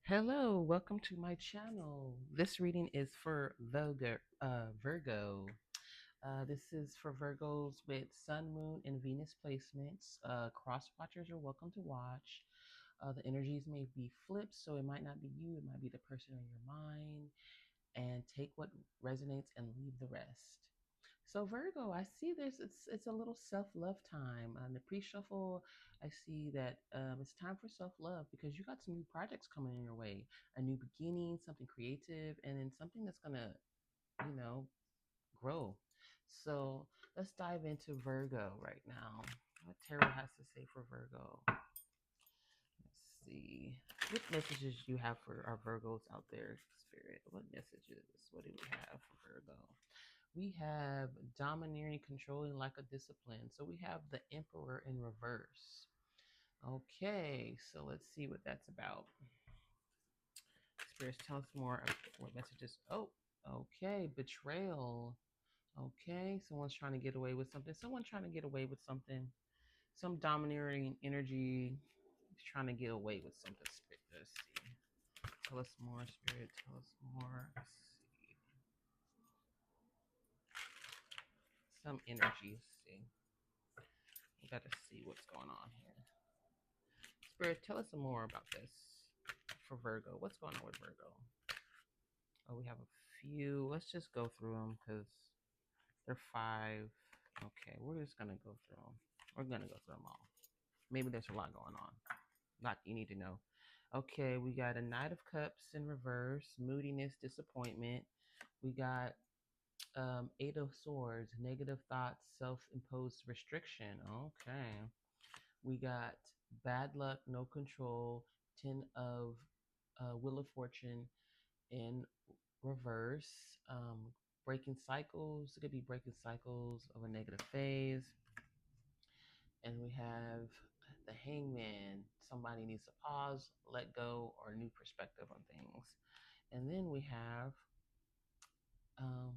Hello, welcome to my channel. This reading is for Virgo. This is for Virgos with Sun, Moon, and Venus placements. Cross watchers are welcome to watch. The energies may be flipped, so it might not be you, it might be the person in your mind. And take what resonates and leave the rest. So Virgo, I see this. It's a little self-love time. On the pre-shuffle, I see that it's time for self-love because you got some new projects coming in your way, a new beginning, something creative, and then something that's gonna, you know, grow. So let's dive into Virgo right now. What tarot has to say for Virgo? Let's see. What messages you have for our Virgos out there, Spirit? What messages? What do we have for Virgo? We have domineering, controlling, like a discipline. So we have the Emperor in reverse. Okay, so let's see what that's about. Spirits, tell us more of what messages. Oh, okay, betrayal. Okay, someone's trying to get away with something. Someone trying to get away with something. Some domineering energy is trying to get away with something. Spirit, let's see. Tell us more, Spirit. Tell us more. Let's see. Some energy. Let's see. We got to see what's going on here. Spirit, tell us some more about this for Virgo. What's going on with Virgo? Oh, we have a few. Let's just go through them because they're five. Okay, we're just gonna go through them. We're gonna go through them all. Maybe there's a lot going on. Lot you need to know. Okay, we got a Knight of Cups in reverse, moodiness, disappointment. We got Eight of Swords, negative thoughts, self-imposed restriction. Okay. We got bad luck, no control, 10 of Wheel of Fortune in reverse, breaking cycles. It could be breaking cycles of a negative phase. And we have the Hangman. Somebody needs to pause, let go, or a new perspective on things. And then we have um,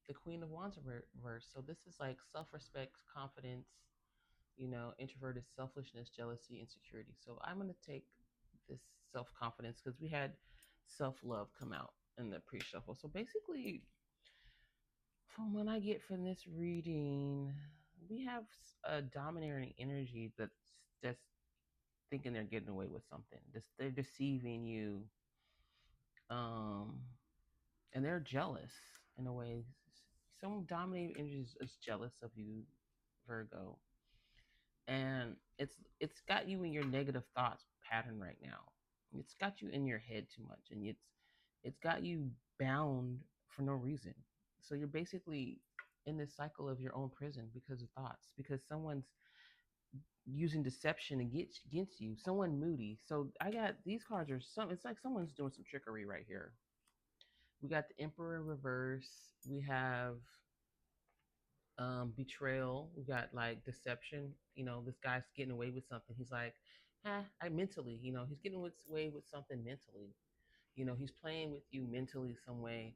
the Queen of Wands in reverse. So this is like self-respect, confidence, introverted selfishness, jealousy, insecurity. So I'm going to take this self confidence because we had self love come out in the pre shuffle. So basically, from what I get from this reading, we have a domineering energy that's just thinking they're getting away with something. They're deceiving you, um, and they're jealous in a way. Some dominating energy is jealous of you, Virgo, and it's got you in your negative thoughts pattern right now. It's got you in your head too much, and it's got you bound for no reason. So you're basically in this cycle of your own prison because of thoughts, because someone's using deception against you, someone moody. So I got these cards are some. It's like someone's doing some trickery right here. We got the Emperor in reverse. We have betrayal. We got like deception. This guy's getting away with something. He's like, I mentally, he's getting away with something mentally. He's playing with you mentally some way.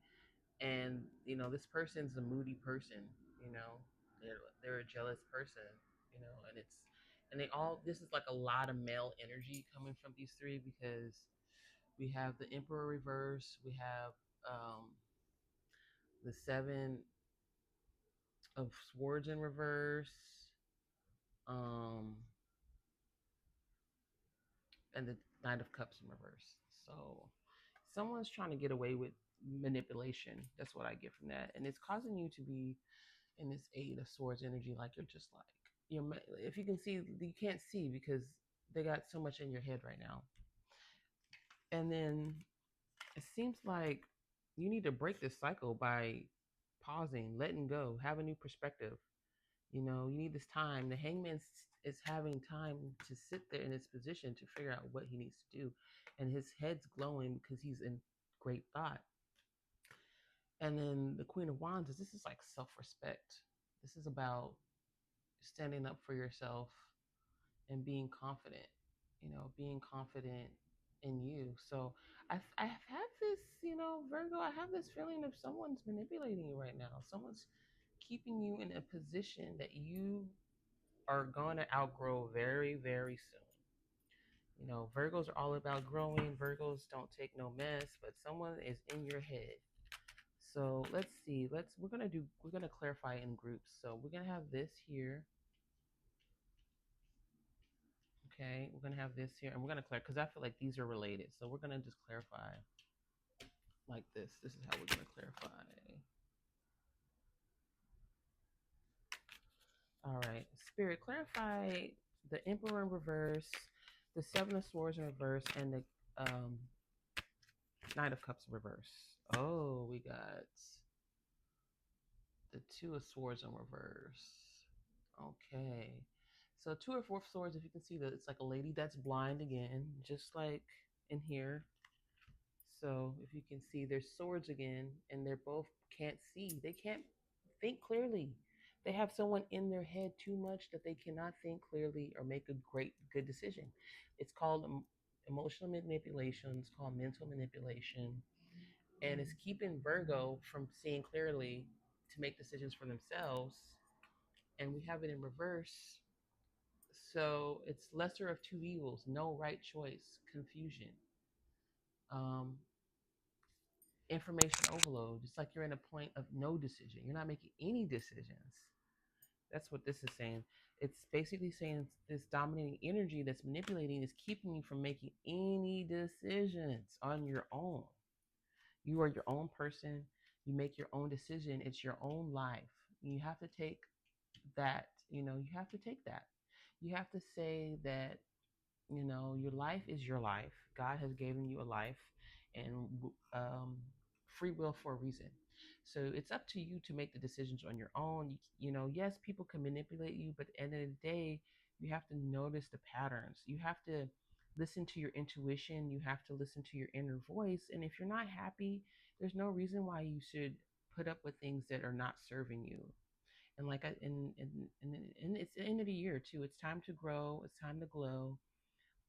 And, this person's a moody person, you know, they're a jealous person, and they all, this is like a lot of male energy coming from these three because we have the Emperor reverse. We have the Seven of Swords in reverse. Um, and the Knight of Cups in reverse. So someone's trying to get away with manipulation. That's what I get from that, and it's causing you to be in this Eight of Swords energy. Like you're just like if you can see, you can't see because they got so much in your head right now. And then it seems like you need to break this cycle by pausing, letting go, have a new perspective. You need this time. The Hangman is having time to sit there in his position to figure out what he needs to do. And his head's glowing because he's in great thought. And then the Queen of Wands this is like self-respect. This is about standing up for yourself and being confident, being confident in you. So I have this, Virgo, I have this feeling of someone's manipulating you right now. Someone's keeping you in a position that you are going to outgrow very, very soon. You know, Virgos are all about growing. Virgos don't take no mess, but someone is in your head. So let's see. We're gonna clarify in groups. So we're gonna have this here. Okay, we're gonna have this here, and we're gonna clarify because I feel like these are related. So we're gonna just clarify like this. This is how we're gonna clarify. All right, Spirit, clarify the Emperor in reverse, the Seven of Swords in reverse, and the um, Knight of Cups in reverse. Oh, we got the Two of Swords in reverse. Okay. So two or four swords, if you can see that it's like a lady that's blind again, just like in here. So if you can see there's swords again, and they're both can't see. They can't think clearly. They have someone in their head too much that they cannot think clearly or make a good decision. It's called emotional manipulation. It's called mental manipulation, and it's keeping Virgo from seeing clearly to make decisions for themselves. And we have it in reverse. So it's lesser of two evils, no right choice, confusion, um, information overload. It's like you're in a point of no decision. You're not making any decisions. That's what this is saying. It's basically saying this dominating energy that's manipulating is keeping you from making any decisions on your own. You are your own person. You make your own decision. It's your own life. You have to take that, you have to take that. You have to say that, your life is your life. God has given you a life and free will for a reason. So it's up to you to make the decisions on your own. Yes, people can manipulate you, but at the end of the day, you have to notice the patterns. You have to listen to your intuition. You have to listen to your inner voice. And if you're not happy, there's no reason why you should put up with things that are not serving you. And like I and it's the end of the year too. It's time to grow. It's time to glow.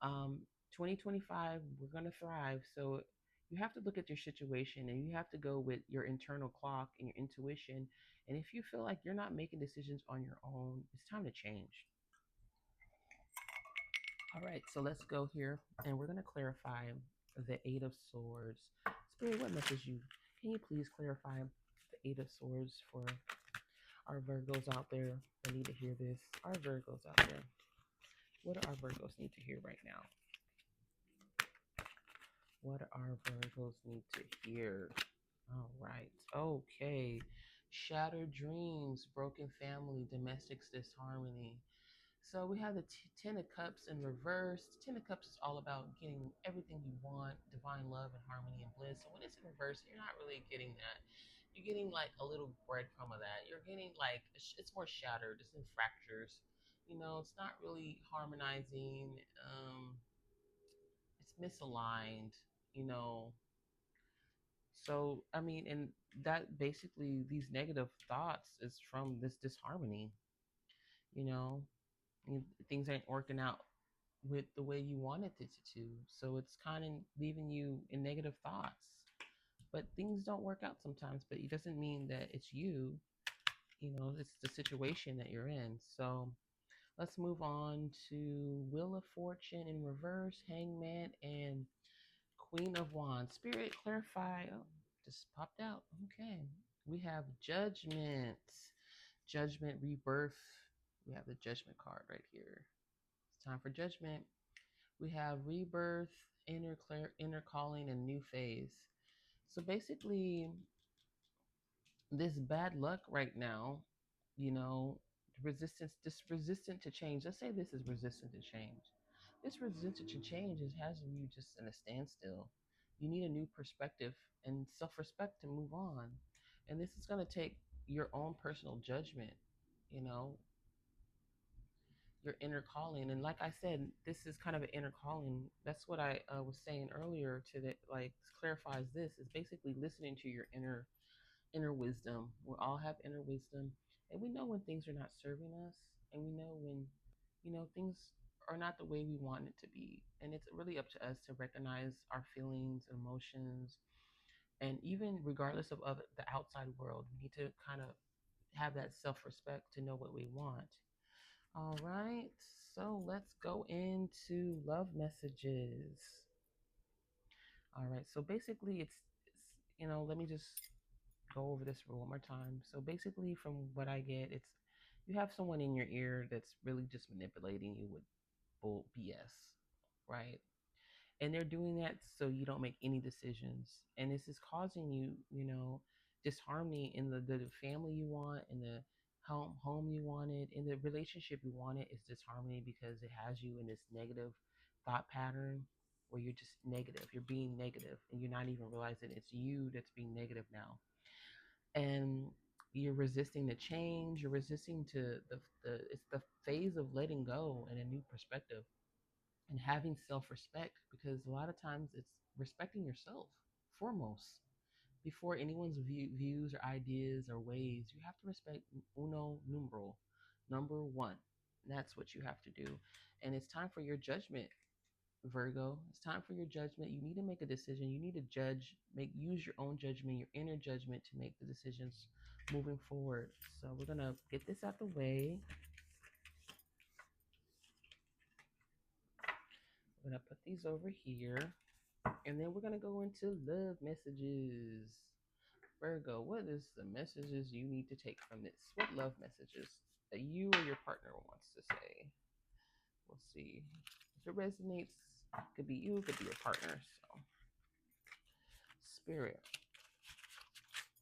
um 2025, we're going to thrive. So you have to look at your situation, and you have to go with your internal clock and your intuition. And if you feel like you're not making decisions on your own, it's time to change. All right, so let's go here, and we're going to clarify the Eight of Swords. Spirit, what message you can you please clarify the Eight of Swords for our Virgos out there that need to hear this? Our Virgos out there, what do our Virgos need to hear right now? What our Virgos need to hear? All right. Okay. Shattered dreams, broken family, domestic disharmony. So we have the Ten of Cups in reverse. Ten of Cups is all about getting everything you want, divine love and harmony and bliss. So when it's in reverse, you're not really getting that. You're getting like a little breadcrumb of that. You're getting like it's more shattered. It's in fractures. It's not really harmonizing. It's misaligned. You know, So, I mean, and that basically, these negative thoughts is from this disharmony, you know, things ain't working out with the way you wanted it to. So it's kind of leaving you in negative thoughts. But things don't work out sometimes, but it doesn't mean that it's you, it's the situation that you're in. So let's move on to Wheel of Fortune in reverse, Hangman, and Queen of Wands. Spirit, clarify. Oh, just popped out. Okay. We have Judgment. Judgment, rebirth. We have the Judgment card right here. It's time for Judgment. We have rebirth, inner calling, and new phase. So basically, this bad luck right now, you know, this resistant to change. Let's say this is resistant to change. This resistance to change has you just in a standstill. You need a new perspective and self-respect to move on. And this is going to take your own personal judgment, you know, your inner calling. And like I said, this is kind of an inner calling. That's what I was saying earlier to that, like clarifies this is basically listening to your inner wisdom. We all have inner wisdom, and we know when things are not serving us, and we know when, things are not the way we want it to be. And it's really up to us to recognize our feelings, emotions, and even regardless of the outside world, we need to kind of have that self-respect to know what we want. All right. So let's go into love messages. All right. So basically, let me just go over this one more time. So basically, from what I get, it's you have someone in your ear that's really just manipulating you with bull BS, right? And they're doing that so you don't make any decisions, and this is causing you, disharmony in the family you want, in the home you wanted, in the relationship you wanted. Is disharmony because it has you in this negative thought pattern where you're just negative, you're being negative, and you're not even realizing it's you that's being negative now. And you're resisting the change, you're resisting to the it's the phase of letting go and a new perspective and having self-respect, because a lot of times it's respecting yourself foremost before anyone's views or ideas or ways. You have to respect uno numero, number one. That's what you have to do. And it's time for your judgment, Virgo. It's time for your judgment. You need to make a decision. You need to judge, use your own judgment, your inner judgment to make the decisions moving forward. So we're gonna get this out the way. We're gonna put these over here, and then we're gonna go into love messages. Virgo, what is the messages you need to take from this? What love messages that you or your partner wants to say? We'll see. If it resonates, it could be you, it could be your partner. So, Spirit,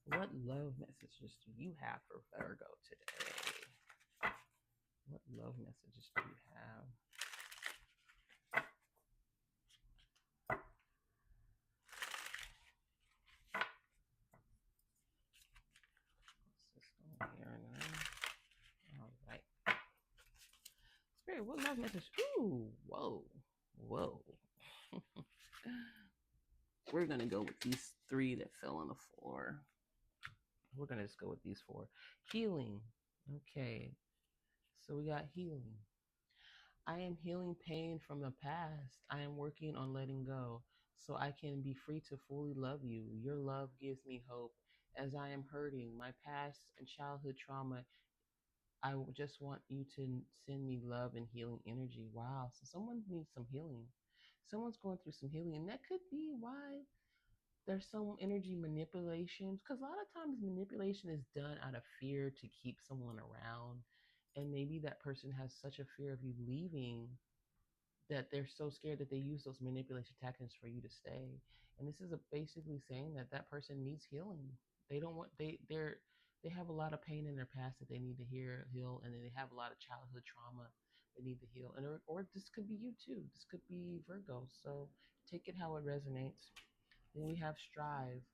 what love messages do you have for Virgo today? What love messages do you have? What's this one here now? All right. Spirit, what love message? Ooh, whoa, whoa. We're going to go with these three that fell on the floor. We're going to just go with these four. Healing. Okay. So we got healing. I am healing pain from the past. I am working on letting go so I can be free to fully love you. Your love gives me hope as I am hurting. My past and childhood trauma, just want you to send me love and healing energy. Wow. So someone needs some healing. Someone's going through some healing. And that could be why there's some energy manipulation, because a lot of times manipulation is done out of fear to keep someone around, and maybe that person has such a fear of you leaving that they're so scared that they use those manipulation tactics for you to stay. And this is basically saying that that person needs healing. They don't want they have a lot of pain in their past that they need to heal, and then they have a lot of childhood trauma they need to heal. And or this could be you too. This could be Virgo. So take it how it resonates. Then we have strive.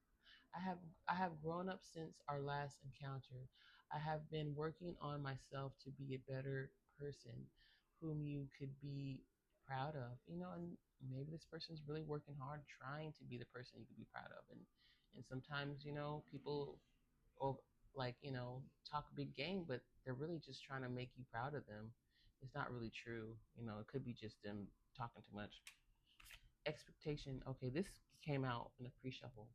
I have I have grown up since our last encounter. I have been working on myself to be a better person whom you could be proud of. And maybe this person's really working hard trying to be the person you could be proud of. And sometimes, people will talk a big game, but they're really just trying to make you proud of them. It's not really true. It could be just them talking too much. Expectation. Okay, this came out in a pre-shuffle.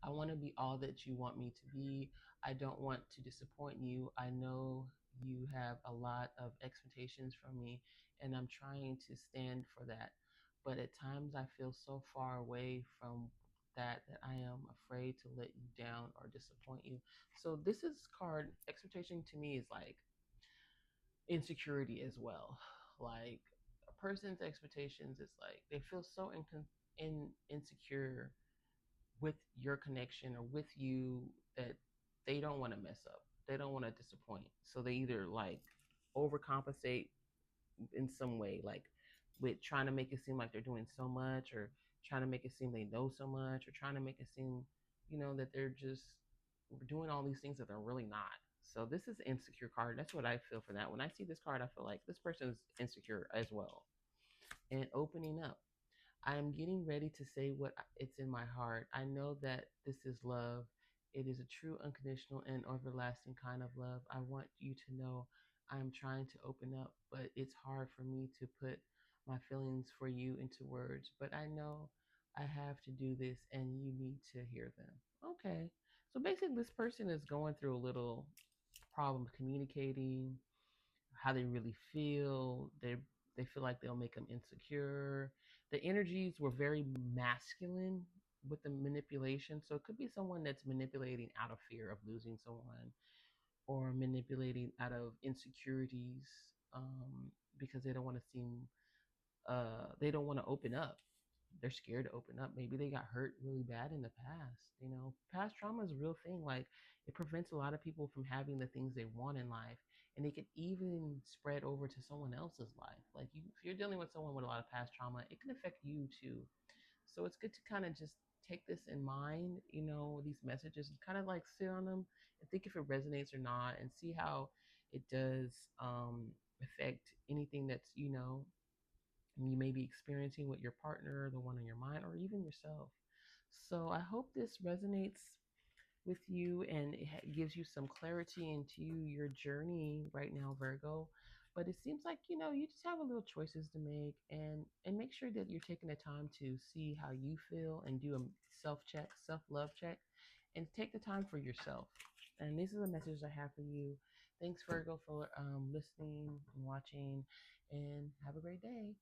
I want to be all that you want me to be. I don't want to disappoint you. I know you have a lot of expectations from me, and I'm trying to stand for that. But at times I feel so far away from that I am afraid to let you down or disappoint you. So this is card expectation to me is like insecurity as well. Like a person's expectations is like they feel so insecure with your connection or with you that they don't want to mess up. They don't want to disappoint. So they either like overcompensate in some way, like with trying to make it seem like they're doing so much, or trying to make it seem they know so much, or trying to make it seem, that they're just doing all these things that they're really not. So this is an insecure card. That's what I feel for that. When I see this card, I feel like this person is insecure as well. And opening up. I am getting ready to say what it's in my heart. I know that this is love. It is a true, unconditional, and everlasting kind of love. I want you to know I am trying to open up, but it's hard for me to put my feelings for you into words. But I know I have to do this, and you need to hear them. Okay. So basically, this person is going through a little problem communicating, how they really feel. They feel like they'll make them insecure. The energies were very masculine with the manipulation. So it could be someone that's manipulating out of fear of losing someone, or manipulating out of insecurities, because they don't want to seem, they don't want to open up. They're scared to open up. Maybe they got hurt really bad in the past. Past trauma is a real thing. Like, it prevents a lot of people from having the things they want in life, and it could even spread over to someone else's life. Like, if you're dealing with someone with a lot of past trauma, it can affect you too. So it's good to kind of just take this in mind, these messages, and kind of like sit on them and think if it resonates or not, and see how it does affect anything that's, you may be experiencing with your partner, the one on your mind, or even yourself. So I hope this resonates with you, and it gives you some clarity into your journey right now, Virgo. But it seems like, you just have a little choices to make, and make sure that you're taking the time to see how you feel and do a self check, self love check, and take the time for yourself. And these are the messages I have for you. Thanks, Virgo, for listening and watching, and have a great day.